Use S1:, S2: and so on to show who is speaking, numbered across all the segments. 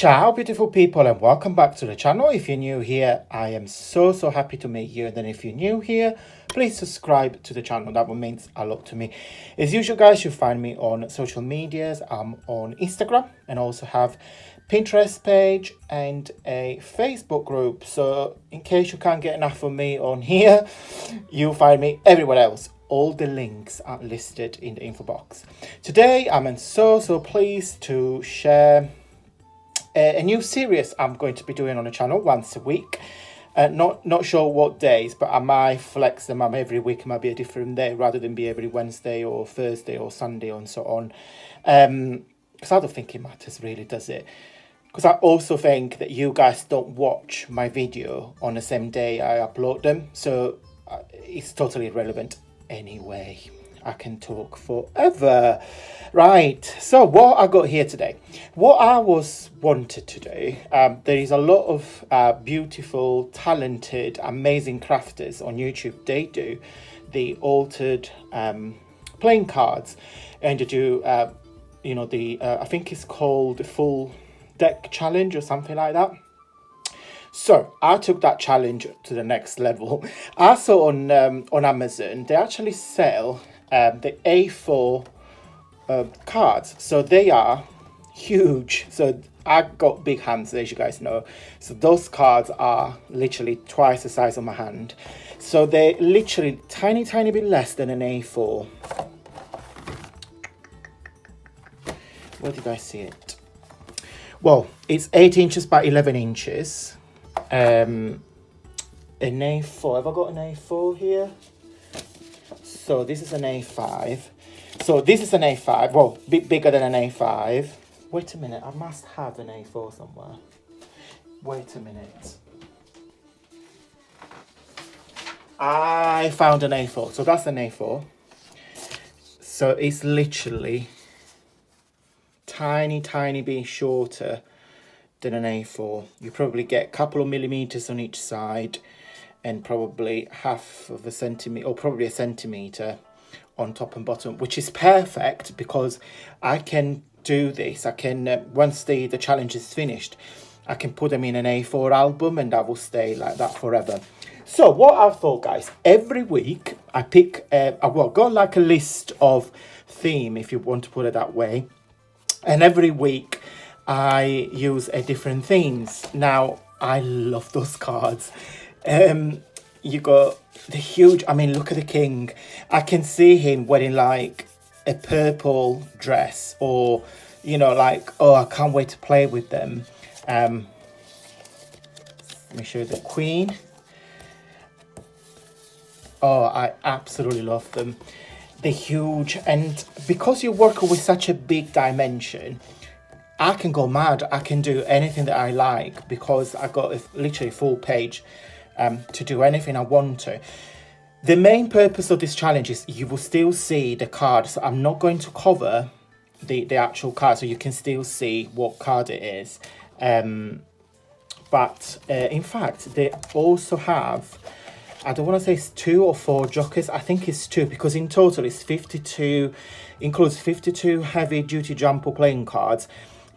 S1: Ciao beautiful people and welcome back to the channel. If you're new here, I am so happy to meet you, and then if you're new here, please subscribe to the channel. That one means a lot to me. As usual guys, you'll find me on social medias. I'm on Instagram and also have Pinterest page and a Facebook group, so in case you can't get enough of me on here, you'll find me everywhere else. All the links are listed in the info box. Today I'm so pleased to share a new series I'm going to be doing on the channel once a week. Not sure what days, but I might flex them up every week. It might be a different day rather than be every Wednesday or Thursday or Sunday and so on. Because I don't think it matters really, does it? Because I also think that you guys don't watch my video on the same day I upload them, so it's totally irrelevant anyway. I can talk forever. Right, so what I got here today, what I was wanted to do, there is a lot of beautiful, talented, amazing crafters on YouTube. They do the altered playing cards, and they do I think it's called the full deck challenge or something like that. So I took that challenge to the next level. I saw on Amazon they actually sell the A4 cards, so they are huge. So I got big hands, as you guys know, so those cards are literally twice the size of my hand. So they're literally tiny bit less than an A4. Where did I see it? Well, it's 8 inches by 11 inches. An A4. Have I got an A4 here? So this is an A5. So this is an A5. Well, a bit bigger than an A5. Wait a minute. I must have an A4 somewhere. Wait a minute. I found an A4. So that's an A4. So it's literally tiny bit shorter than an A4. You probably get a couple of millimeters on each side and probably half of a centimeter, or probably a centimeter on top and bottom, which is perfect because I can do this. I can, once the challenge is finished, I can put them in an A4 album and that will stay like that forever. So what I thought, guys, every week I pick, I've got like a list of theme, if you want to put it that way, and every week I use a different themes. Now, I love those cards. You got the huge, I mean, look at the king. I can see him wearing like a purple dress, or, you know, like, oh, I can't wait to play with them. Let me show you the queen. Oh, I absolutely love them. They're huge, and because you're working with such a big dimension, I can go mad. I can do anything that I like because I got literally full page to do anything I want to. The main purpose of this challenge is you will still see the card. So I'm not going to cover the actual card, so you can still see what card it is. But in fact, they also have, I don't want to say it's 2 or 4 jokers. I think it's 2 because in total it's 52, includes 52 heavy duty jumper playing cards.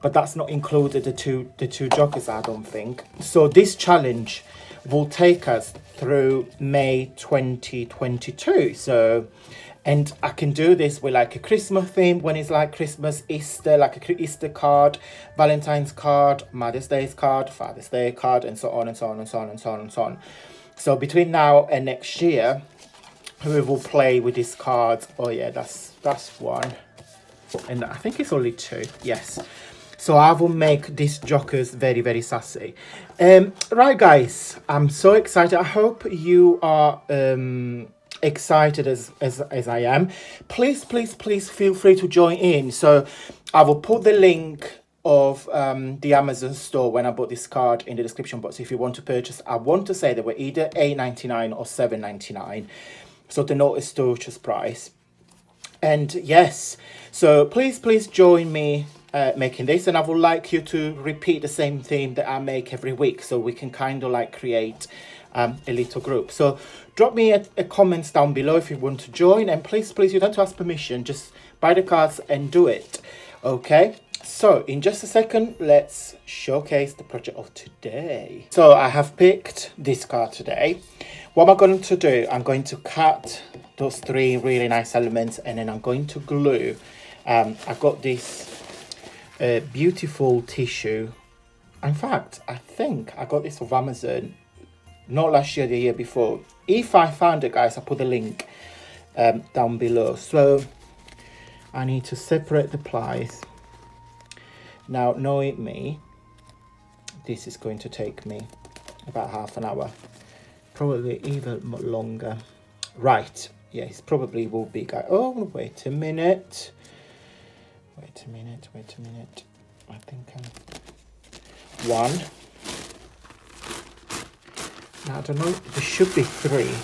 S1: But that's not included the two jokers, I don't think. So this challenge will take us through May 2022. So, and I can do this with like a Christmas theme when it's like Christmas, Easter, like a Easter card, Valentine's card, Mother's Day's card, Father's Day card, and so on and so on and so on and so on and so on. So between now and next year, we will play with these cards. Oh yeah, that's one. And I think it's only 2, yes. So I will make these jokers very sassy. Right, guys, I'm so excited. I hope you are excited as I am. Please feel free to join in. So I will put the link of the Amazon store when I bought this card in the description box if you want to purchase. I want to say they were either $8.99 or $7.99. So the notice purchase price. And yes, so please join me making this, and I would like you to repeat the same theme that I make every week, so we can kind of like create a little group. So drop me a comments down below if you want to join, and please you don't have to ask permission, just buy the cards and do it. Okay, So in just a second, let's showcase the project of today. So I have picked this card today. What am I going to do? I'm going to cut those three really nice elements, and then I'm going to glue. I got this beautiful tissue. In fact, I think I got this off Amazon, not last year, the year before. If I found it, guys, I'll put the link down below. So I need to separate the plies. Now, knowing me, this is going to take me about half an hour, probably even longer. Right, yes, probably will be, guys. Oh, wait a minute. Wait a minute. I think one. Now, I don't know, there should be three,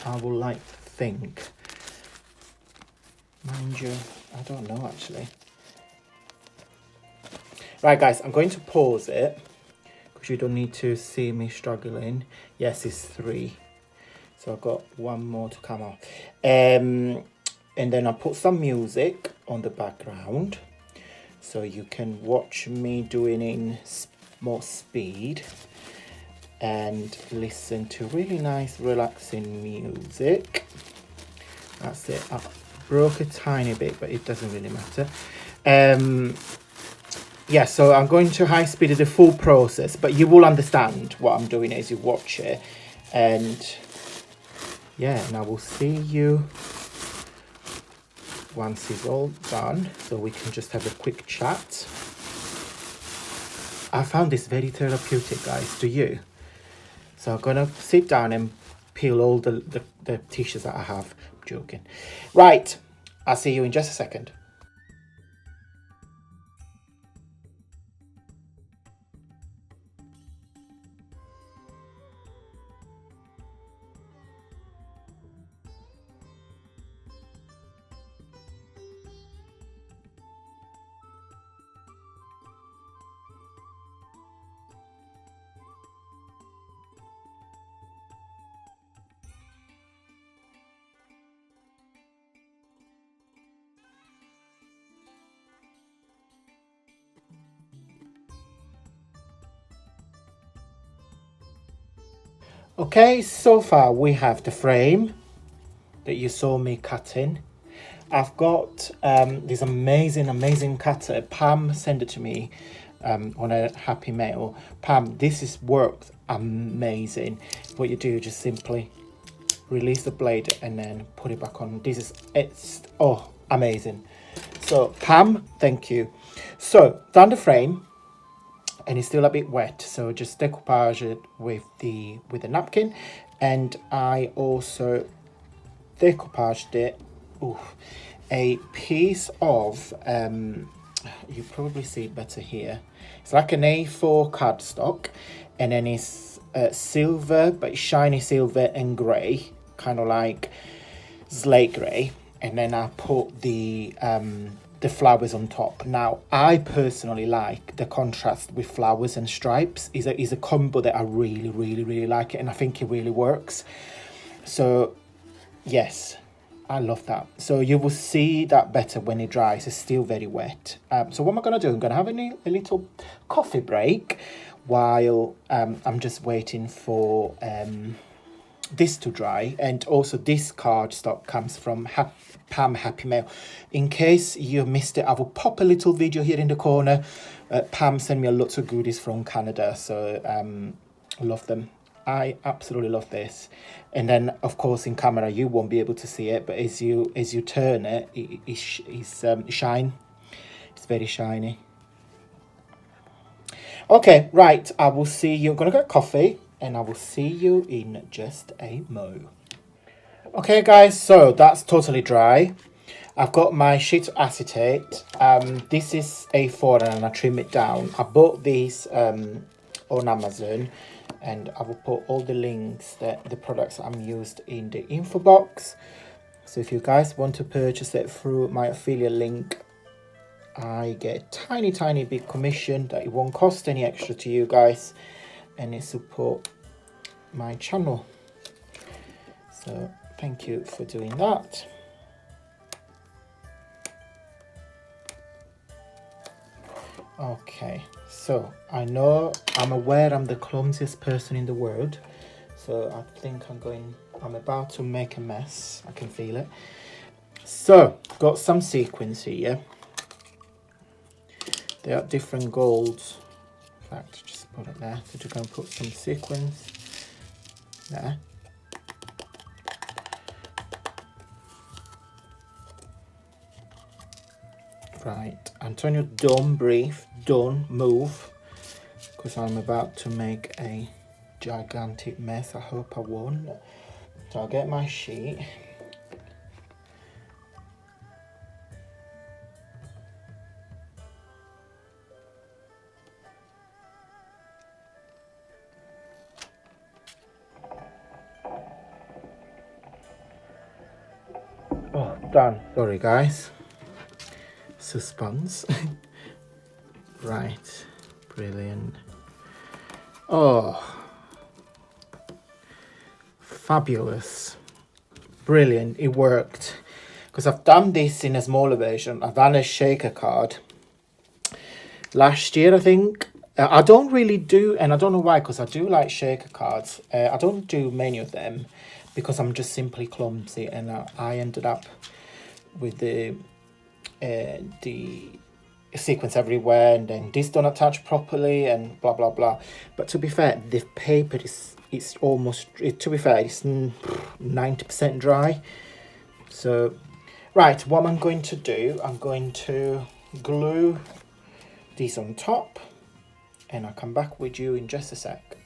S1: I would like to think. Mind you, I don't know actually. Right, guys, I'm going to pause it because you don't need to see me struggling. Yes, it's three. So I've got one more to come out. And then I'll put some music on the background so you can watch me doing in more speed and listen to really nice, relaxing music. That's it. I broke a tiny bit, but it doesn't really matter. Yeah, so I'm going to high speed the full process, but you will understand what I'm doing as you watch it. And yeah, and I will see you once it's all done, so we can just have a quick chat. I found this very therapeutic, guys. Do you? So I'm gonna sit down and peel all the tissues that I have. I'm joking. Right, I'll see you in just a second. Okay, so far we have the frame that you saw me cutting. I've got this amazing cutter. Pam sent it to me on a Happy Mail. Pam, this is worked amazing. What you do, just simply release the blade and then put it back on. It's amazing. So Pam, thank you. So done the frame, and it's still a bit wet, so just decoupage it with the napkin. And I also decoupaged it. A piece of you probably see it better here. It's like an A4 cardstock, and then it's silver, but shiny silver and grey, kind of like slate grey. And then I put the flowers on top. Now, I personally like the contrast with flowers and stripes. Is a combo that I really like it, and I think it really works. So yes, I love that. So you will see that better when it dries. It's still very wet. So what am I going to do? I'm going to have a little coffee break while I'm just waiting for this to dry. And also this cardstock comes from Pam Happy Mail. In case you missed it, I will pop a little video here in the corner. Pam sent me a lot of goodies from Canada, so I love them. I absolutely love this. And then of course in camera you won't be able to see it, but as you turn it, it's shine. It's very shiny. Okay, right, I will see you. I'm gonna get coffee and I will see you in just a mo. Okay guys, so that's totally dry. I've got my sheet of acetate. This is A4 and I trim it down. I bought these on Amazon, and I will put all the links that the products I'm used in the info box. So if you guys want to purchase it through my affiliate link, I get a tiny bit commission that it won't cost any extra to you guys, and it support my channel. So thank you for doing that. Okay, so I'm aware I'm the clumsiest person in the world. So I think I'm about to make a mess. I can feel it. So, got some sequins here. They are different golds. In fact, just put it there. So you're going to put some sequins there. Right, Antonio, don't breathe, don't move, because I'm about to make a gigantic mess. I hope I won't. So I'll get my sheet. Oh, done. Sorry, guys. Suspense. Right, brilliant. Oh, fabulous. Brilliant, it worked. Because I've done this in a smaller version. I've done a shaker card last year, I think. I don't really do, and I don't know why, because I do like shaker cards. I don't do many of them because I'm just simply clumsy, and I ended up with the sequence everywhere, and then this don't attach properly, and blah blah blah. But to be fair, the paper it's almost, to be fair, it's 90% dry. So right, what I'm going to do, I'm going to glue these on top, and I'll come back with you in just a sec.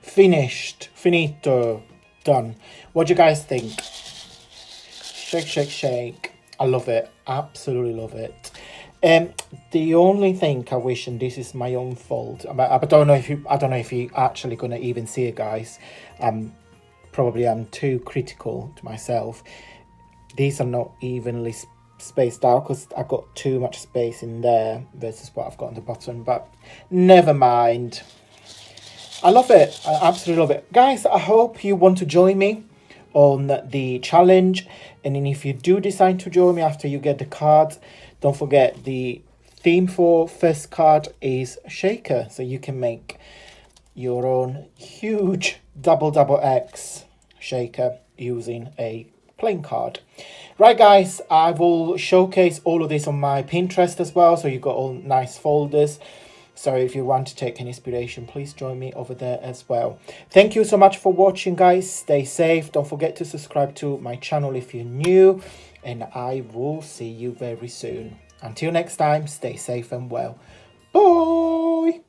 S1: Finished, finito, done. What do you guys think? Shake, shake, shake. I love it, absolutely love it. The only thing I wish, and this is my own fault, I don't know if you actually gonna even see it, guys. Probably I'm too critical to myself. These are not evenly spaced out because I got too much space in there versus what I've got on the bottom, but never mind. I love it. I absolutely love it. Guys, I hope you want to join me on the challenge. And then if you do decide to join me after you get the cards, don't forget the theme for first card is shaker. So you can make your own huge double X shaker using a playing card. Right, guys, I will showcase all of this on my Pinterest as well, so you've got all nice folders. So if you want to take an inspiration, please join me over there as well. Thank you so much for watching, guys. Stay safe. Don't forget to subscribe to my channel if you're new, and I will see you very soon. Until next time, stay safe and well. Bye.